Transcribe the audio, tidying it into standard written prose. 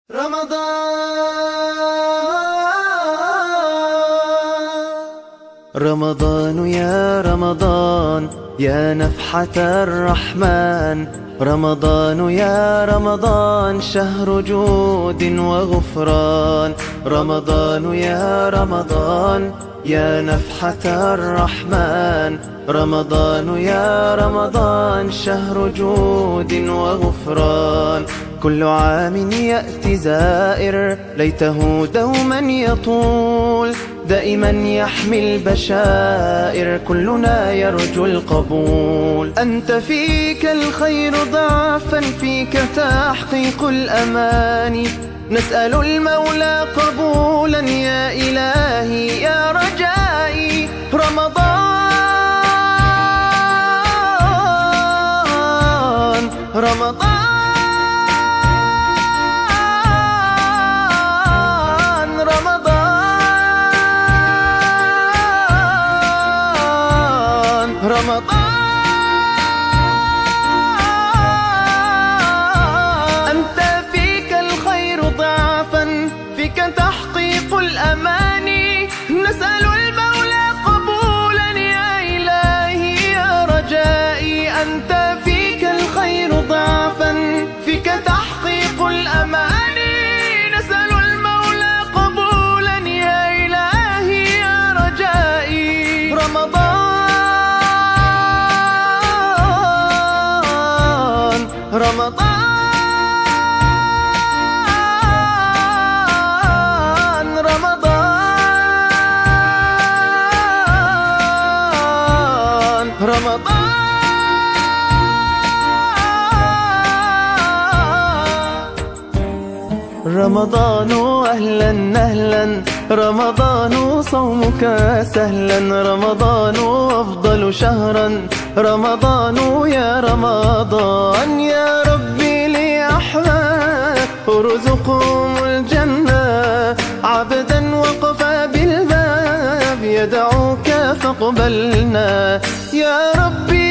رمضان يا رمضان يا نفحة الرحمن، رمضان يا رمضان شهر جود وغفران، رمضان يا رمضان يا نفحة الرحمن، رمضان يا رمضان شهر جود وغفران. كل عام يأتي زائر ليته دوما يطول، دائما يحمي البشائر كلنا يرجو القبول. أنت فيك الخير ضعفا، فيك تحقيق الأماني، نسأل المولى قبولا يا إلهي يا رجائي. رمضان رمضان أنت فيك الخير ضعفا، فيك تحقيق الأماني، نسأل المولى قبولا يا إلهي يا رجائي. أنت فيك الخير ضعفا، فيك تحقيق الأماني، نسأل المولى قبولا يا إلهي يا رجائي. رمضان رمضان أهلا أهلا، رمضان صومك سهلا، رمضان أفضل شهرا، رمضان يا رمضان. يا ربي لأحمد ارزقهم الجنة، عبدا وقف بالباب يدعوك فاقبلنا. يا ربي